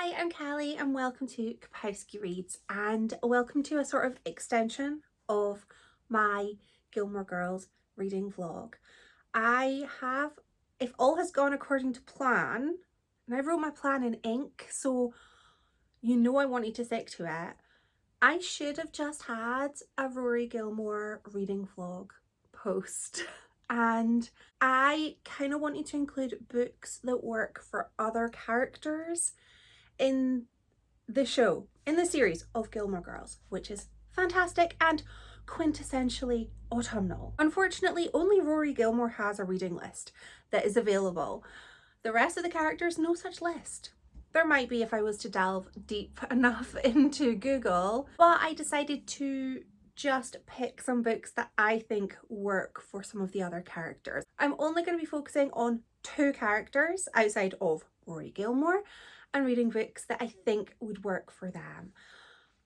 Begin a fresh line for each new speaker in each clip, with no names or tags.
Hi, I'm Callie and welcome to Kapowski Reads, and welcome to a sort of extension of my Gilmore Girls reading vlog. I have, if all has gone according to plan, and I wrote my plan in ink, so you know I wanted to stick to it, I should have just had a Rory Gilmore reading vlog post. And I kind of wanted to include books that work for other characters in the show, in the series of Gilmore Girls, which is fantastic and quintessentially autumnal. Unfortunately, only Rory Gilmore has a reading list that is available. The rest of the characters, no such list. There might be if I was to delve deep enough into Google, but I decided to just pick some books that I think work for some of the other characters. I'm only going to be focusing on 2 characters outside of Rory Gilmore and reading books that I think would work for them.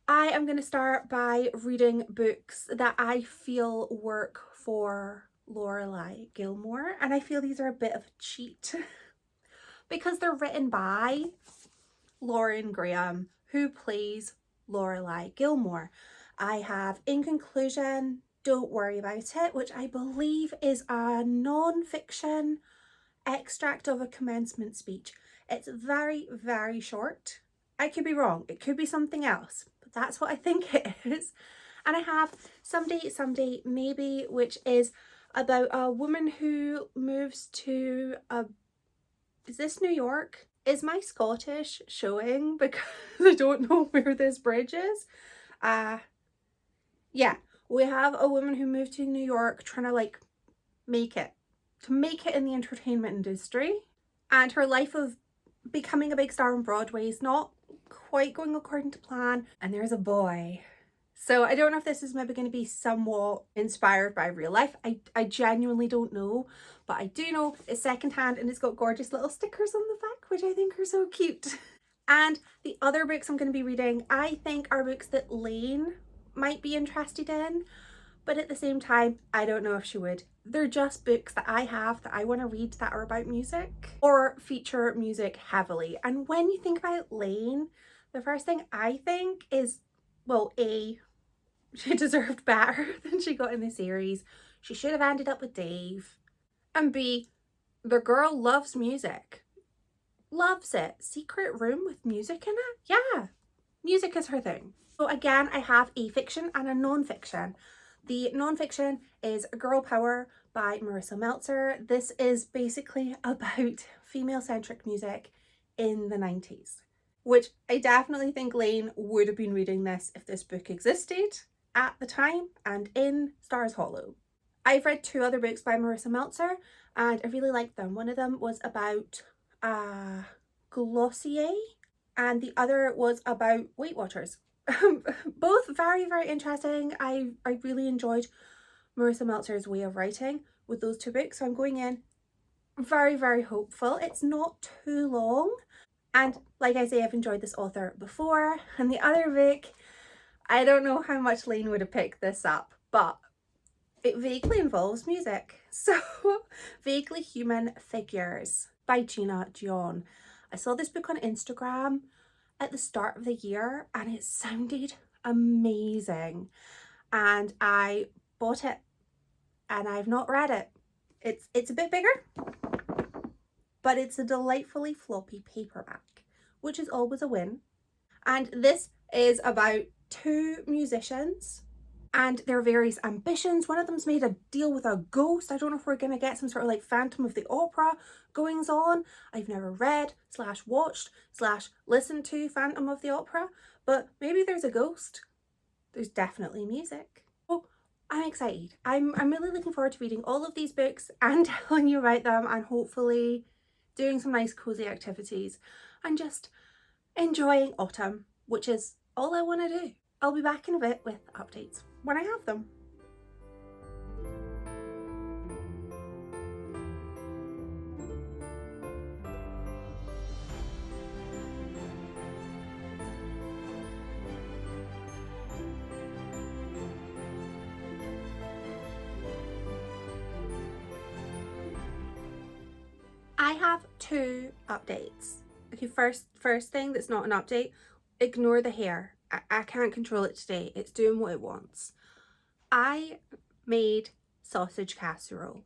I am going to start by reading books that I feel work for Lorelai Gilmore, and I feel these are a bit of a cheat because they're written by Lauren Graham, who plays Lorelai Gilmore. I have In Conclusion, Don't Worry About It, which I believe is a non-fiction extract of a commencement speech. It's very, very short. I could be wrong. It could be something else, but that's what I think it is. And I have Someday, Maybe, which is about a woman who moves to is this New York? Is my Scottish showing? Because I don't know where this bridge is. Yeah, we have a woman who moved to New York trying to make it in the entertainment industry, and her life of becoming a big star on Broadway is not quite going according to plan, and there's a boy. So I don't know if this is maybe going to be somewhat inspired by real life. I genuinely don't know, but I do know it's secondhand and it's got gorgeous little stickers on the back, which I think are so cute. And the other books I'm going to be reading, I think, are books that Lane might be interested in, but at the same time, I don't know if she would. They're just books that I have that I want to read that are about music or feature music heavily. And when you think about Lane, the first thing I think is, well, A, she deserved better than she got in the series. She should have ended up with Dave. And B, the girl loves music. Loves it. Secret room with music in it? Yeah, music is her thing. So again, I have a fiction and a non-fiction. The non-fiction is Girl Power by Marisa Meltzer. This is basically about female-centric music in the 90s, which I definitely think Lane would have been reading this if this book existed at the time and in Stars Hollow. I've read 2 other books by Marisa Meltzer and I really liked them. One of them was about Glossier and the other was about Weight Watchers. Both very, very interesting. I really enjoyed Marisa Meltzer's way of writing with those 2 books, so I'm going in very, very hopeful. It's not too long, and like I say, I've enjoyed this author before. And the other book, I don't know how much Lane would have picked this up, but it vaguely involves music. So Vaguely Human Figures by Jina, Jeon. I saw this book on Instagram at the start of the year and it sounded amazing, and I bought it and I've not read it. It's a bit bigger, but it's a delightfully floppy paperback, which is always a win. And this is about 2 musicians and their various ambitions. One of them's made a deal with a ghost. I don't know if we're going to get some sort of Phantom of the Opera goings on. I've never read / watched / listened to Phantom of the Opera, but maybe there's a ghost. There's definitely music. Oh, I'm excited. I'm really looking forward to reading all of these books and telling you about them, and hopefully doing some nice cozy activities and just enjoying autumn, which is all I want to do. I'll be back in a bit with updates when I have them. I have 2 updates. Okay, first thing that's not an update, ignore the hair. I can't control it today. It's doing what it wants. I made sausage casserole.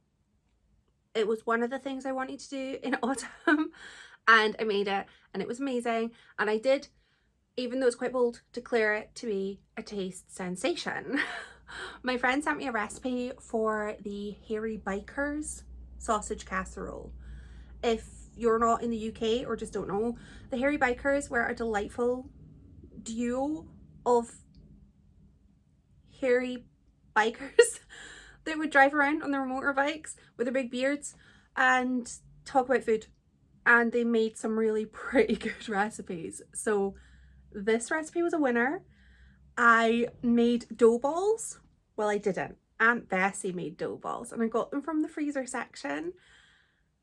It was one of the things I wanted to do in autumn and I made it and it was amazing. And I did, even though it's quite bold, declare it to be a taste sensation. My friend sent me a recipe for the Hairy Bikers sausage casserole. If you're not in the UK or just don't know, the Hairy Bikers were a delightful duo of hairy bikers that would drive around on their motorbikes with their big beards and talk about food. And they made some really pretty good recipes. So this recipe was a winner. I made dough balls. Well, I didn't. Aunt Bessie made dough balls and I got them from the freezer section.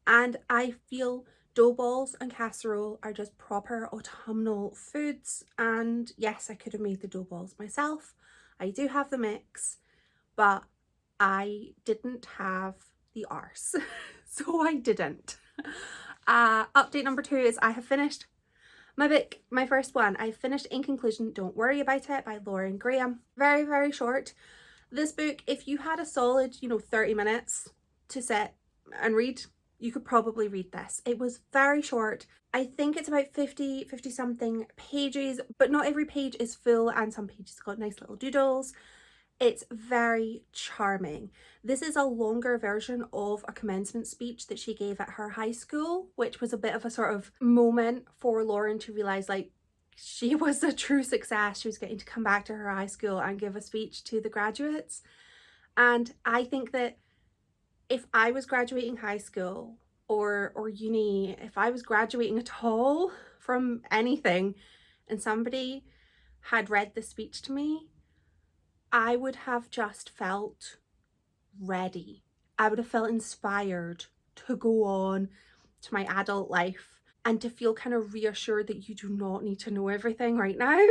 And I feel dough balls and casserole are just proper autumnal foods. And yes, I could have made the dough balls myself. I do have the mix, but I didn't have the arse, so I didn't. Update number 2 is I have finished my book, my first one. I finished In Conclusion, Don't Worry About It by Lauren Graham. Very, very short. This book, if you had a solid, 30 minutes to sit and read, you could probably read this. It was very short. I think it's about 50 something pages, but not every page is full and some pages got nice little doodles. It's very charming. This is a longer version of a commencement speech that she gave at her high school, which was a bit of a sort of moment for Lauren to realise like she was a true success. She was getting to come back to her high school and give a speech to the graduates. And I think that if I was graduating high school or uni, if I was graduating at all from anything and somebody had read the speech to me, I would have just felt ready. I would have felt inspired to go on to my adult life and to feel kind of reassured that you do not need to know everything right now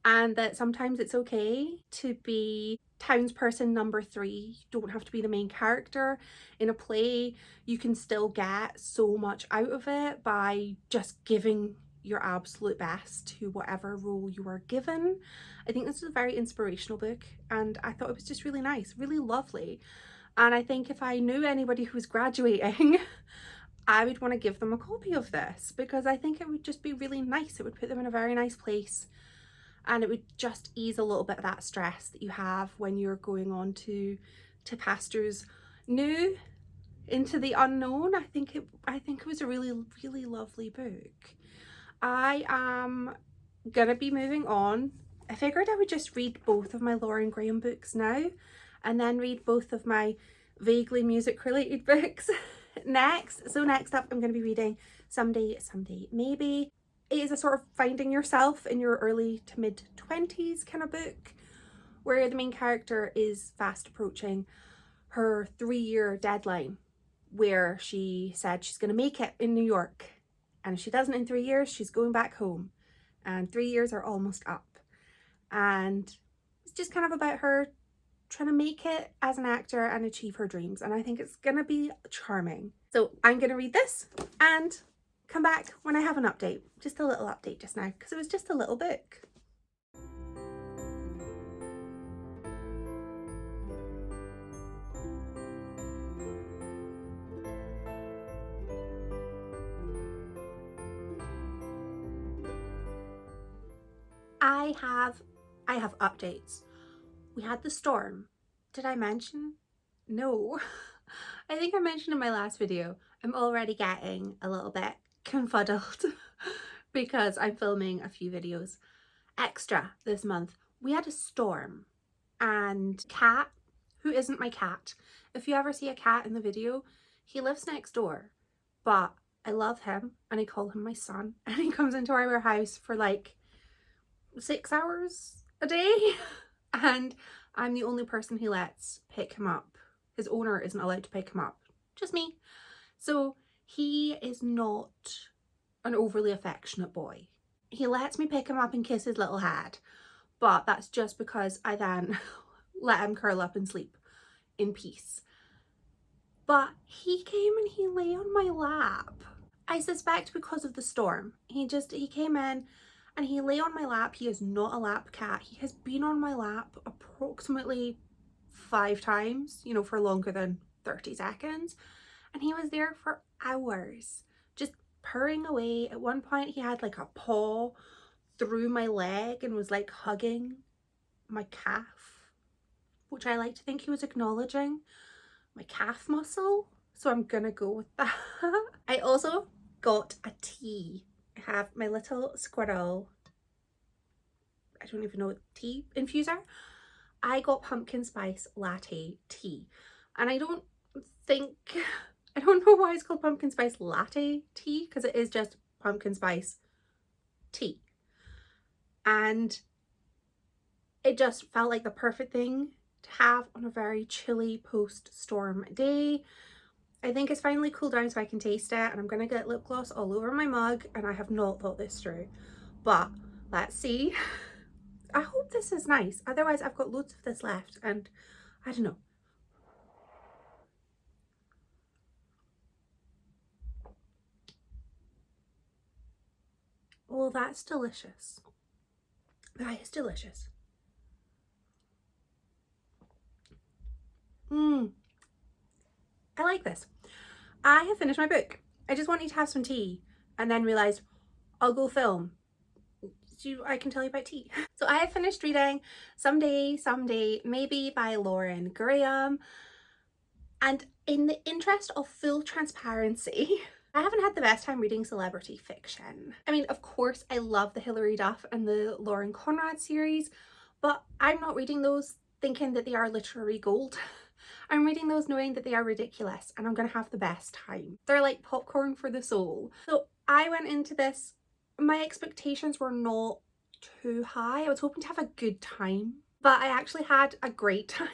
and that sometimes it's okay to be townsperson number 3. You don't have to be the main character in a play. You can still get so much out of it by just giving your absolute best to whatever role you are given. I think this is a very inspirational book and I thought it was just really nice, really lovely. And I think if I knew anybody who was graduating, I would want to give them a copy of this because I think it would just be really nice. It would put them in a very nice place and it would just ease a little bit of that stress that you have when you're going on to pastures new into the unknown. I think it was a really, really lovely book. I am gonna be moving on. I figured I would just read both of my Lauren Graham books now and then read both of my vaguely music related books next. So next up I'm going to be reading Someday Maybe. It is a sort of finding yourself in your early to mid 20s kind of book where the main character is fast approaching her 3-year deadline where she said she's going to make it in New York. And if she doesn't in 3 years, she's going back home. And 3 years are almost up. And it's just kind of about her trying to make it as an actor and achieve her dreams. And I think it's going to be charming. So I'm going to read this and come back when I have an update. Just a little update just now, because it was just a little book. I have updates. We had the storm. Did I mention? No. I think I mentioned in my last video, I'm already getting a little bit confuddled because I'm filming a few videos extra this month. We had a storm and Cat, who isn't my cat, if you ever see a cat in the video, he lives next door, but I love him and I call him my son and he comes into our house for like 6 hours a day and I'm the only person he lets pick him up. His owner isn't allowed to pick him up, just me. So he is not an overly affectionate boy. He lets me pick him up and kiss his little head, but that's just because I then let him curl up and sleep in peace. But he came and he lay on my lap I suspect because of the storm. He came in and he lay on my lap. He is not a lap cat. He has been on my lap approximately 5 times, you know, for longer than 30 seconds. And he was there for hours, just purring away. At one point he had like a paw through my leg and was like hugging my calf, which I like to think he was acknowledging my calf muscle. So I'm gonna go with that. I also got a tea. I have my little squirrel, I don't even know, tea infuser. I got pumpkin spice latte tea. And I don't know why it's called pumpkin spice latte tea, because it is just pumpkin spice tea. And it just felt like the perfect thing to have on a very chilly post-storm day. I think it's finally cooled down so I can taste it, and I'm gonna get lip gloss all over my mug, and I have not thought this through. But let's see. I hope this is nice. Otherwise, I've got loads of this left, and I don't know. Oh, that's delicious. That is delicious. I like this. I have finished my book. I just wanted to have some tea and then realised I'll go film so I can tell you about tea. So I have finished reading Someday, maybe by Lauren Graham. And in the interest of full transparency, I haven't had the best time reading celebrity fiction. I mean, of course, I love the Hilary Duff and the Lauren Conrad series, but I'm not reading those thinking that they are literary gold. I'm reading those knowing that they are ridiculous and I'm gonna have the best time. They're like popcorn for the soul. So I went into this, my expectations were not too high. I was hoping to have a good time, but I actually had a great time.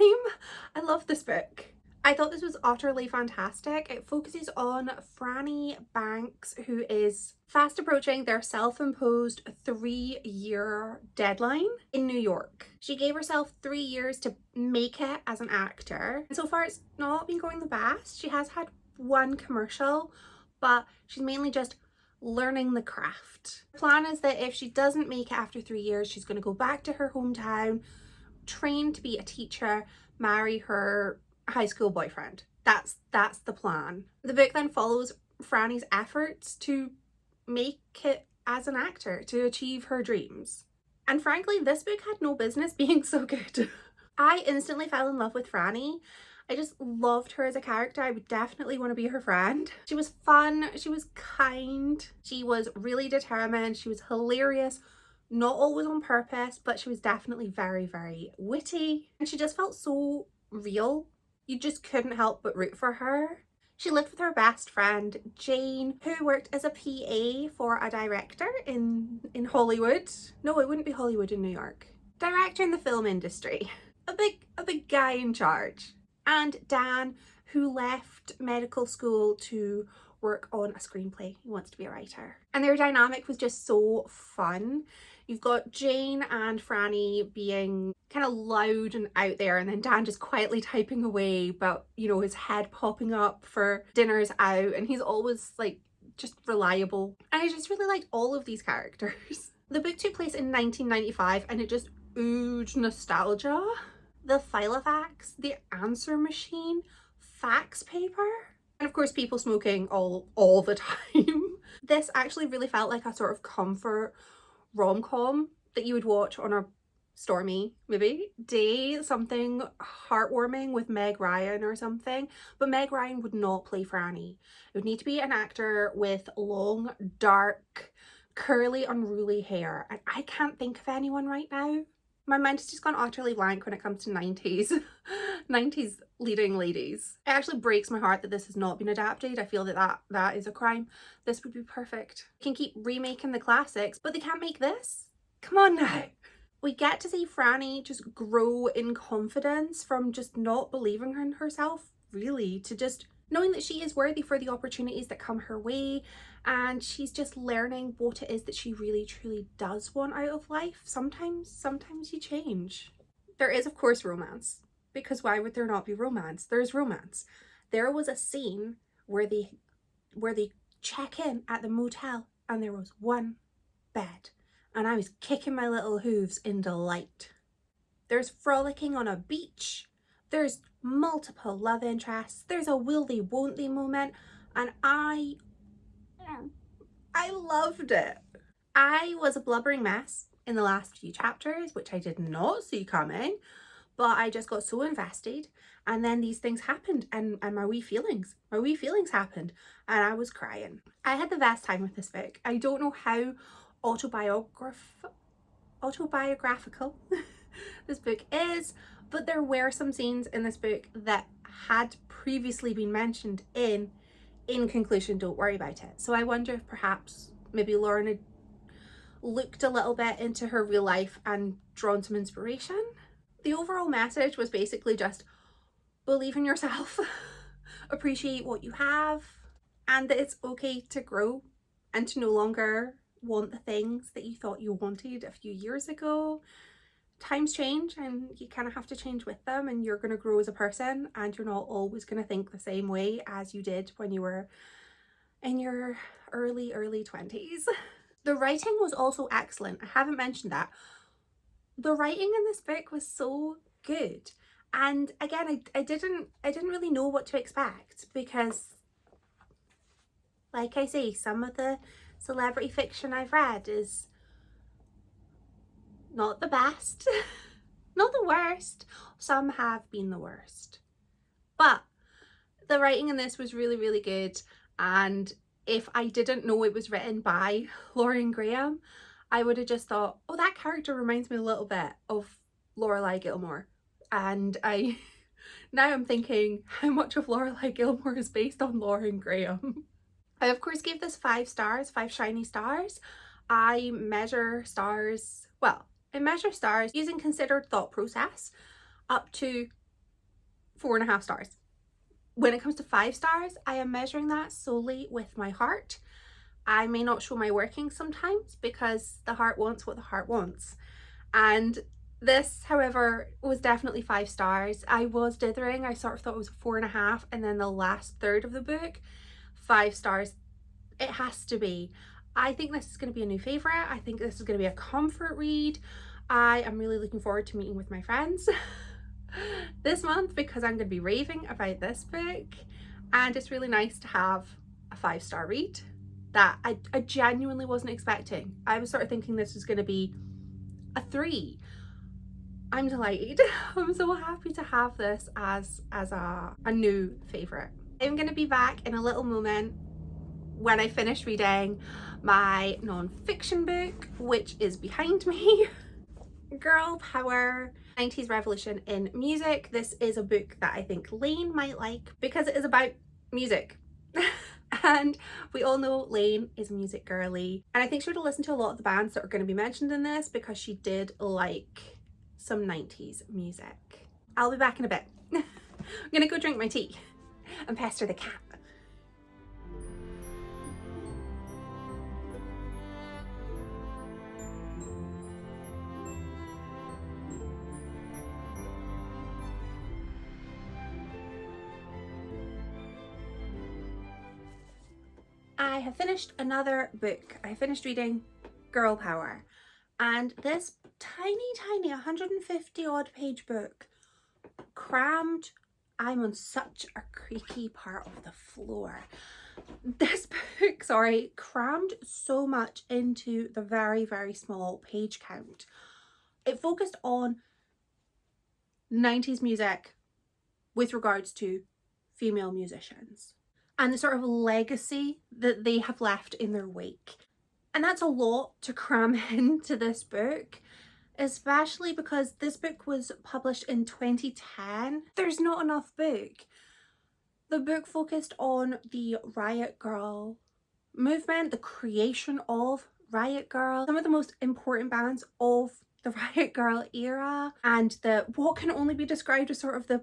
I love this book. I thought this was utterly fantastic. It focuses on Franny Banks, who is fast approaching their self-imposed 3-year deadline in New York. She gave herself 3 years to make it as an actor. And so far it's not been going the best. She has had one commercial, but she's mainly just learning the craft. The plan is that if she doesn't make it after 3 years, she's going to go back to her hometown, train to be a teacher, marry her high school boyfriend. That's the plan. The book then follows Franny's efforts to make it as an actor, to achieve her dreams. And frankly, this book had no business being so good. I instantly fell in love with Franny. I just loved her as a character. I would definitely want to be her friend. She was fun, she was kind, she was really determined, she was hilarious, not always on purpose, but she was definitely very, very witty. And she just felt so real. You just couldn't help but root for her. She lived with her best friend, Jane, who worked as a PA for a director in Hollywood. No, it wouldn't be Hollywood in New York. Director in the film industry. A big guy in charge. And Dan, who left medical school to work on a screenplay. He wants to be a writer. And their dynamic was just so fun. You've got Jane and Franny being kind of loud and out there, and then Dan just quietly typing away, but you know, his head popping up for dinners out, and he's always like just reliable. And I just really liked all of these characters. The book took place in 1995 and it just oozed nostalgia. The Filofax, the answer machine, fax paper, and of course people smoking all the time. This actually really felt like a sort of comfort rom-com that you would watch on a stormy maybe day, something heartwarming with Meg Ryan or something. But Meg Ryan would not play Franny. It would need to be an actor with long, dark, curly, unruly hair, and I can't think of anyone right now. My mind has just gone utterly blank when it comes to 90s 90s leading ladies. It actually breaks my heart that this has not been adapted. I feel that is a crime. This would be perfect. They can keep remaking the classics, but they can't make this. Come on now. We get to see Franny just grow in confidence from just not believing in herself, really, to just knowing that she is worthy for the opportunities that come her way, and she's just learning what it is that she really truly does want out of life. Sometimes you change. There is of course romance, because why would there not be romance? There's romance. There was a scene where they check in at the motel and there was one bed and I was kicking my little hooves in delight. There's frolicking on a beach, there's multiple love interests, there's a will they won't they moment, and I loved it. I was a blubbering mess in the last few chapters, which I did not see coming, but I just got so invested, and then these things happened and my wee feelings happened and I was crying. I had the best time with this book. I don't know how autobiographical this book is, but there were some scenes in this book that had previously been mentioned in conclusion, don't worry about it. So I wonder if perhaps maybe Lauren had looked a little bit into her real life and drawn some inspiration. The overall message was basically just believe in yourself, appreciate what you have, and that it's okay to grow and to no longer want the things that you thought you wanted a few years ago. Times change and you kind of have to change with them, and you're going to grow as a person, and you're not always going to think the same way as you did when you were in your early 20s. The writing was also excellent. I haven't mentioned that. The writing in this book was so good, and again, I didn't really know what to expect, because like I say, some of the celebrity fiction I've read is not the best, not the worst. Some have been the worst, but the writing in this was really, really good. And if I didn't know it was written by Lauren Graham, I would have just thought, oh, that character reminds me a little bit of Lorelai Gilmore. And now I'm thinking, how much of Lorelai Gilmore is based on Lauren Graham? I of course gave this 5 stars, 5 shiny stars. I measure stars using considered thought process up to 4.5 stars. When it comes to 5 stars, I am measuring that solely with my heart. I may not show my workings sometimes because the heart wants what the heart wants. And this, however, was definitely 5 stars. I was dithering. I sort of thought it was 4.5, and then the last third of the book, 5 stars. It has to be. I think this is going to be a new favourite. I think this is going to be a comfort read. I am really looking forward to meeting with my friends this month because I'm going to be raving about this book, and it's really nice to have a 5-star read that I genuinely wasn't expecting. I was sort of thinking this was going to be a 3. I'm delighted. I'm so happy to have this as a new favourite. I'm going to be back in a little moment when I finish reading my non-fiction book, which is behind me. Girl Power, 90s Revolution in Music. This is a book that I think Lane might like because it is about music. And we all know Lane is a music girly, and I think she would have listened to a lot of the bands that are going to be mentioned in this because she did like some 90s music. I'll be back in a bit. I'm gonna go drink my tea and pester the cat. I have finished another book. I finished reading Girl Power, and this tiny 150 odd page book crammed. I'm on such a creaky part of the floor. This book, crammed so much into the very small page count. It focused on 90s music with regards to female musicians and the sort of legacy that they have left in their wake. And that's a lot to cram into this book, especially because this book was published in 2010. There's not enough book. The book focused on the Riot Girl movement, the creation of Riot Girl, some of the most important bands of the Riot Girl era, and what can only be described as sort of the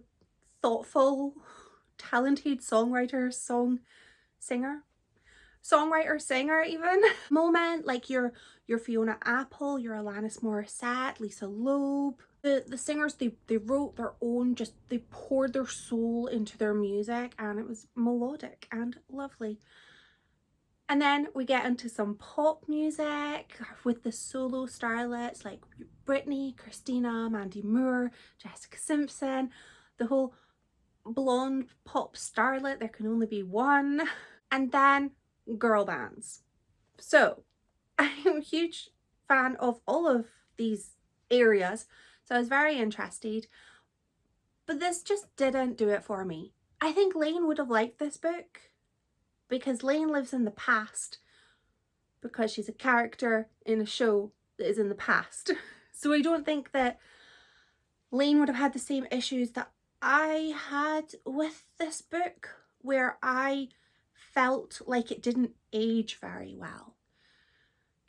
thoughtful, talented songwriter singer even moment, like your Fiona Apple, your Alanis Morissette, Lisa Loeb. The singers, they wrote their own, they poured their soul into their music, and it was melodic and lovely. And then we get into some pop music with the solo starlets like Britney, Christina, Mandy Moore, Jessica Simpson, the whole blonde pop starlet, there can only be one. And then girl bands. So I'm a huge fan of all of these areas, so I was very interested, but this just didn't do it for me. I think Lane would have liked this book because Lane lives in the past because she's a character in a show that is in the past. So I don't think that Lane would have had the same issues that I had with this book, where I felt like it didn't age very well.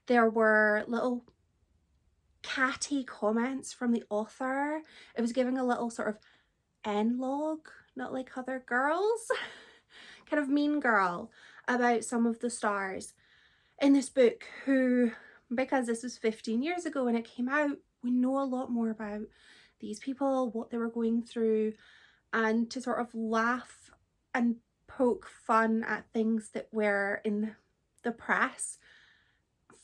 There were little catty comments from the author. It was giving a little sort of N-log, not like other girls, kind of mean girl about some of the stars in this book who, because this was 15 years ago when it came out, we know a lot more about these people, what they were going through, and to sort of laugh and poke fun at things that were in the press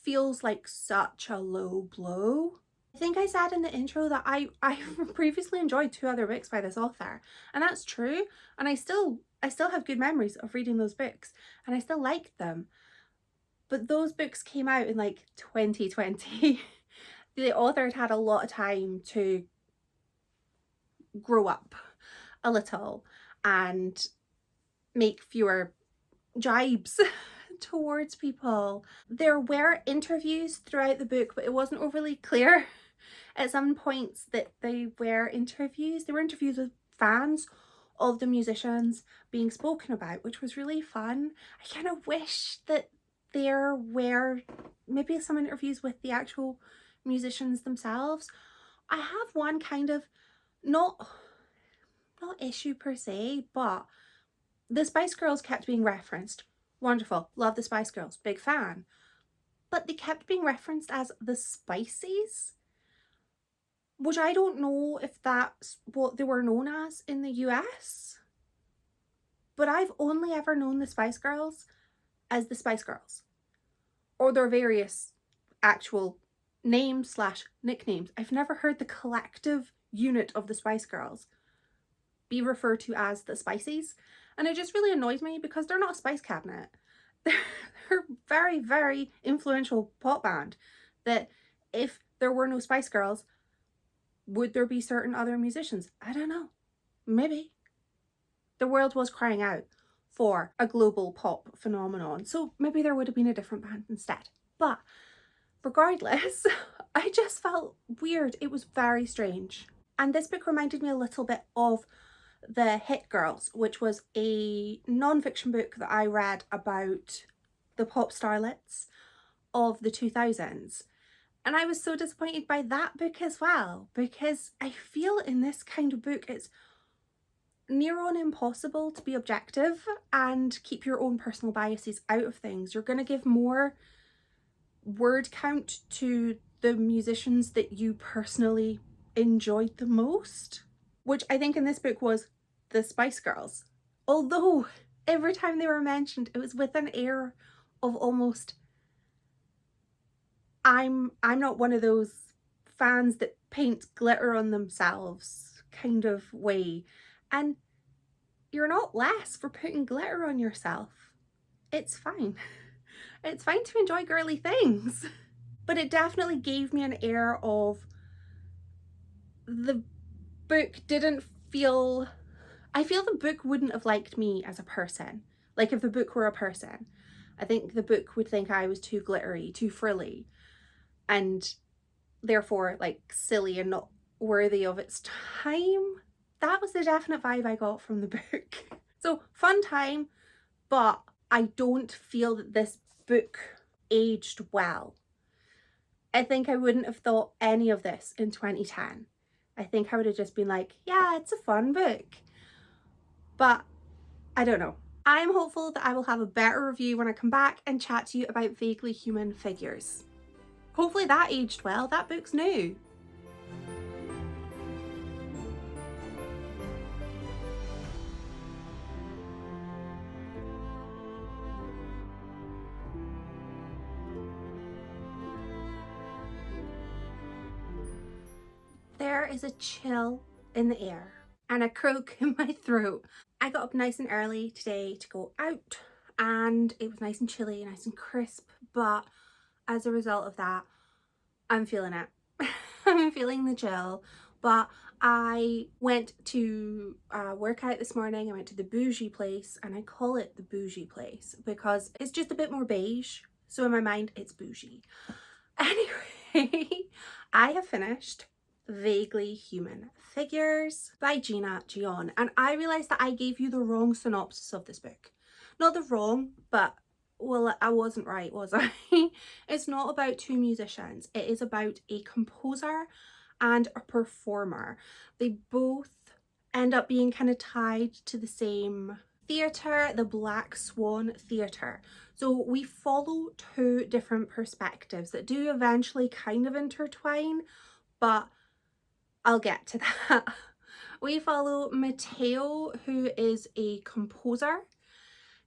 feels like such a low blow. I think I said in the intro that I previously enjoyed 2 other books by this author, and that's true, and I still have good memories of reading those books and I still liked them. But those books came out in like 2020. The author had a lot of time to grow up a little and make fewer jibes towards people. There were interviews throughout the book, but it wasn't overly clear at some points that they were interviews. They were interviews with fans of the musicians being spoken about, which was really fun. I kind of wish that there were maybe some interviews with the actual musicians themselves. I have one kind of not issue per se, but the Spice Girls kept being referenced. Wonderful, love the Spice Girls, big fan. But they kept being referenced as the Spices, which I don't know if that's what they were known as in the US. But I've only ever known the Spice Girls as the Spice Girls, or their various actual names / nicknames. I've never heard the collective unit of the Spice Girls be referred to as the Spices, and it just really annoys me because they're not a spice cabinet. They're a very, very influential pop band that if there were no Spice Girls, would there be certain other musicians? I don't know. Maybe. The world was crying out for a global pop phenomenon, so maybe there would have been a different band instead. But regardless, I just felt weird. It was very strange. And this book reminded me a little bit of The Hit Girls, which was a non-fiction book that I read about the pop starlets of the 2000s. And I was so disappointed by that book as well, because I feel in this kind of book it's near on impossible to be objective and keep your own personal biases out of things. You're going to give more word count to the musicians that you personally enjoyed the most, which I think in this book was the Spice Girls. Although every time they were mentioned, it was with an air of almost, I'm not one of those fans that paint glitter on themselves kind of way. And you're not less for putting glitter on yourself. It's fine. It's fine to enjoy girly things. But it definitely gave me an air of the book didn't feel, I feel the book wouldn't have liked me as a person. Like if the book were a person, I think the book would think I was too glittery, too frilly, and therefore like silly and not worthy of its time. That was the definite vibe I got from the book. So fun time, but I don't feel that this book aged well. I think I wouldn't have thought any of this in 2010. I think I would have just been like, yeah, it's a fun book. But I don't know. I'm hopeful that I will have a better review when I come back and chat to you about Vaguely Human Figures. Hopefully that aged well. That book's new. there is a chill in the air and a croak in my throat. I got up nice and early today to go out and it was nice and chilly, nice and crisp, but as a result of that, I'm feeling it. I'm feeling the chill, but I went to work out this morning. I went to the bougie place, and I call it the bougie place because it's just a bit more beige. So in my mind, it's bougie. Anyway, I have finished Vaguely Human Figures by Jina, Jeon, and I realised that I gave you the wrong synopsis of this book. Not the wrong, but well, I wasn't right, was I? It's not about two musicians. It is about a composer and a performer. They both end up being kind of tied to the same theatre, the Black Swan Theatre. So we follow two different perspectives that do eventually kind of intertwine, but I'll get to that. We follow Matteo, who is a composer.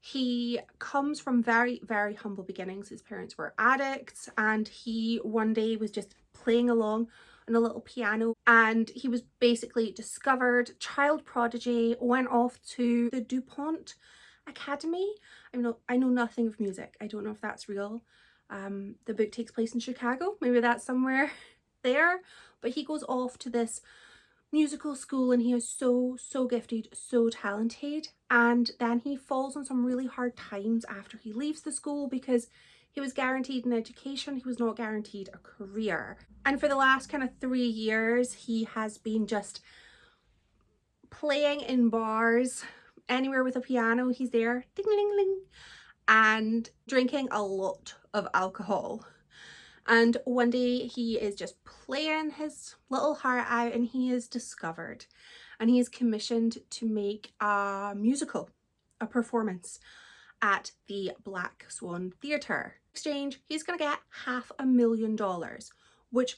He comes from very, very humble beginnings. His parents were addicts, and he one day was just playing along on a little piano, and he was basically discovered, child prodigy, went off to the DuPont Academy. I know nothing of music. I don't know if that's real. The book takes place in Chicago. Maybe that's somewhere there. But he goes off to this musical school and he is so gifted, so talented, and then he falls on some really hard times after he leaves the school because he was guaranteed an education, he was not guaranteed a career. And for the last kind of 3 years he has been just playing in bars, anywhere with a piano he's there, ding ding ding, and drinking a lot of alcohol. And one day he is just playing his little heart out and he is discovered, and he is commissioned to make a musical, a performance at the Black Swan Theatre. In exchange, he's going to get $500,000, which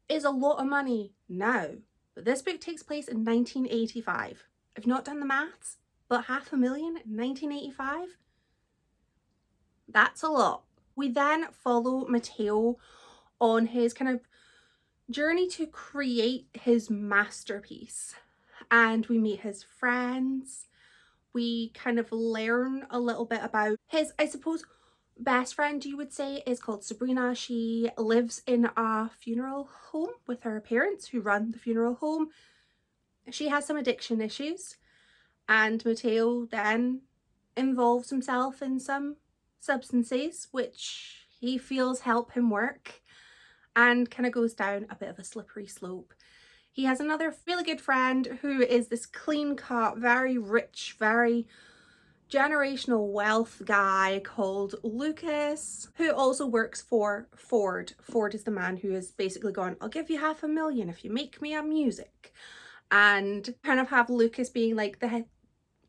is a lot of money now. But this book takes place in 1985. I've not done the maths, but $500,000 in 1985? That's a lot. We then follow Matteo on his kind of journey to create his masterpiece, and we meet his friends. We kind of learn a little bit about his, I suppose, best friend, you would say, is called Sabrina. She lives in a funeral home with her parents who run the funeral home. She has some addiction issues, and Matteo then involves himself in some substances which he feels help him work, and kind of goes down a bit of a slippery slope. He has another really good friend who is this clean-cut, very rich, very generational wealth guy called Lucas, who also works for Ford. Ford is the man who has basically gone, I'll give you $500,000 if you make me a music. And kind of have Lucas being like the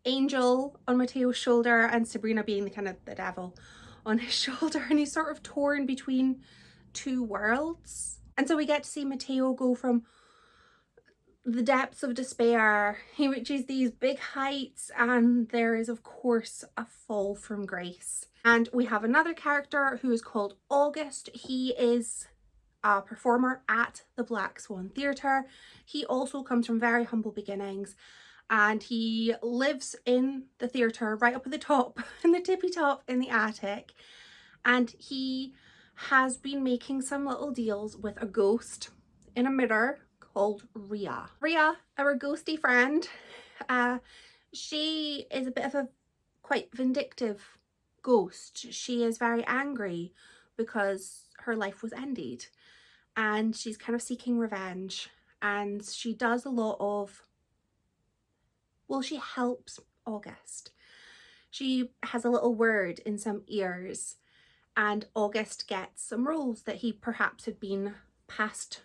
angel on Matteo's shoulder and Sabrina being the kind of the devil on his shoulder, and he's sort of torn between two worlds. And so we get to see Matteo go from the depths of despair, he reaches these big heights, and there is of course a fall from grace. And we have another character who is called August. He is a performer at the Black Swan Theatre. He also comes from very humble beginnings, and he lives in the theatre right up at the top, in the tippy top in the attic, and he has been making some little deals with a ghost in a mirror called Ria. Ria, our ghosty friend, she is a bit of a quite vindictive ghost. She is very angry because her life was ended, and she's kind of seeking revenge, and she does a lot of, well, she helps August. She has a little word in some ears, and August gets some roles that he perhaps had been passed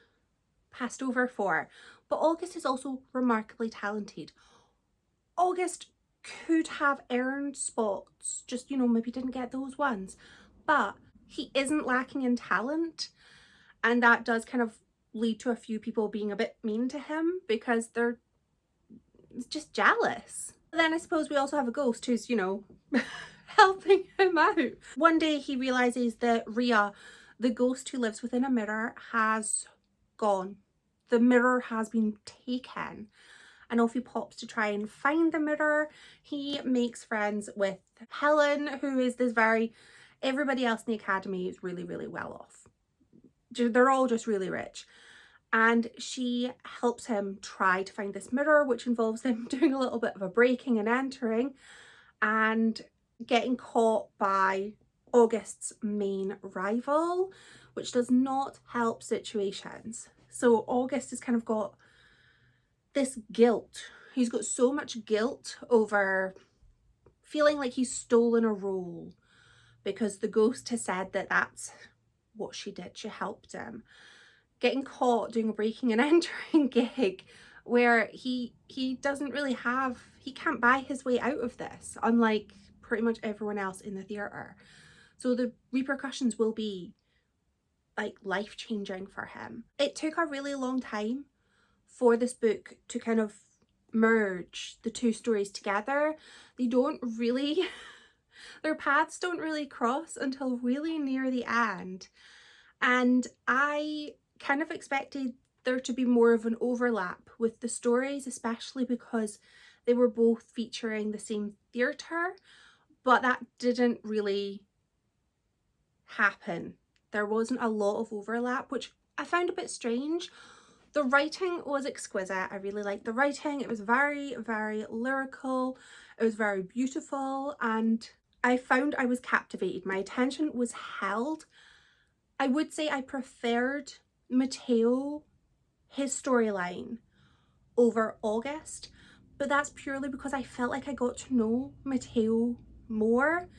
over for. But August is also remarkably talented. August could have earned spots, just, you know, maybe didn't get those ones, but he isn't lacking in talent, and that does kind of lead to a few people being a bit mean to him because they're just jealous. But then I suppose we also have a ghost who's, you know, helping him out. One day he realizes that Ria, the ghost who lives within a mirror, has gone. the mirror has been taken. And off he pops to try and find the mirror. He makes friends with Helen, who is this everybody else in the academy is really, really well off. They're all just really rich. And she helps him try to find this mirror, which involves him doing a little bit of a breaking and entering and getting caught by August's main rival, which does not help situations. So August has kind of got this guilt. He's got so much guilt over feeling like he's stolen a role because the ghost has said that that's what she did. She helped him. Getting caught doing a breaking and entering gig where he doesn't really have, he can't buy his way out of this, unlike pretty much everyone else in the theatre. So the repercussions will be like life-changing for him. It took a really long time for this book to kind of merge the two stories together. They don't really, their paths don't really cross until really near the end. And I kind of expected there to be more of an overlap with the stories, especially because they were both featuring the same theatre, but that didn't really happen. There wasn't a lot of overlap, which I found a bit strange. The writing was exquisite. I really liked the writing. It was very, very lyrical. It was very beautiful, and I found I was captivated. My attention was held. I would say I preferred Mateo, his storyline, over August, but that's purely because I felt like I got to know Mateo more.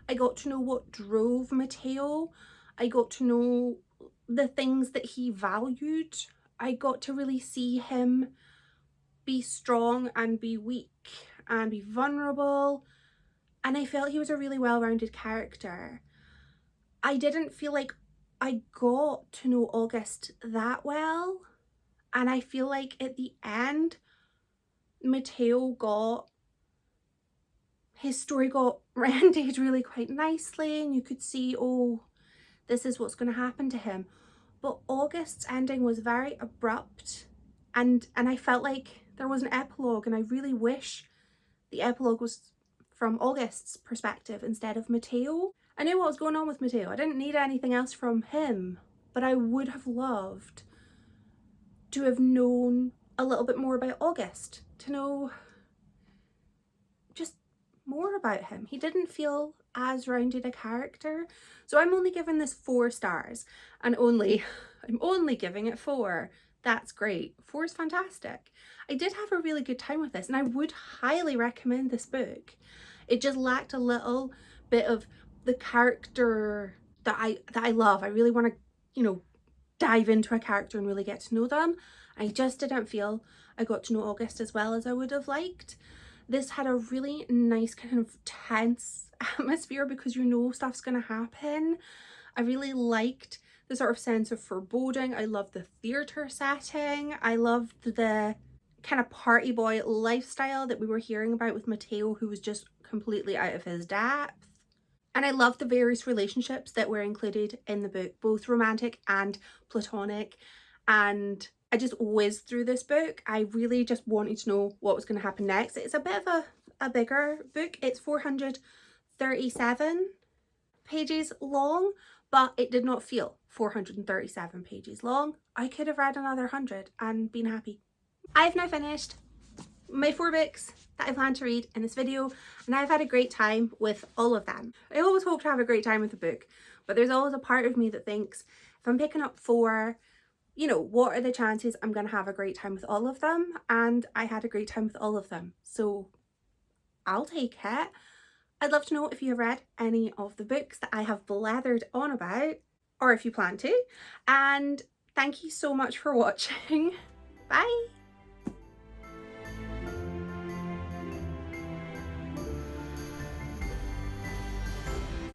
I got to know what drove Mateo. I got to know the things that he valued. I got to really see him be strong and be weak and be vulnerable, and I felt he was a really well-rounded character. I didn't feel like I got to know August that well, and I feel like at the end Mateo his story got ended really quite nicely, and you could see, oh, this is what's going to happen to him. But August's ending was very abrupt, and I felt like there was an epilogue, and I really wish the epilogue was from August's perspective instead of Mateo. I knew what was going on with Mateo. I didn't need anything else from him, but I would have loved to have known a little bit more about August, to know just more about him. He didn't feel as rounded a character. So I'm only giving this 4 stars, and I'm only giving it 4. That's great. 4 is fantastic. I did have a really good time with this, and I would highly recommend this book. It just lacked a little bit of the character that I love. I really want to, you know, dive into a character and really get to know them. I just didn't feel I got to know August as well as I would have liked. This had a really nice kind of tense atmosphere because you know stuff's going to happen. I really liked the sort of sense of foreboding. I loved the theatre setting. I loved the kind of party boy lifestyle that we were hearing about with Mateo, who was just completely out of his depth. And I loved the various relationships that were included in the book, both romantic and platonic. And I just whizzed through this book. I really just wanted to know what was going to happen next. It's a bit of a bigger book. It's 437 pages long, but it did not feel 437 pages long. I could have read another 100 and been happy. I've now finished my 4 books that I plan to read in this video, and I've had a great time with all of them. I always hope to have a great time with a book, but there's always a part of me that thinks if I'm picking up 4, you know, what are the chances I'm going to have a great time with all of them? And I had a great time with all of them, so I'll take it. I'd love to know if you have read any of the books that I have blathered on about, or if you plan to. And thank you so much for watching. Bye!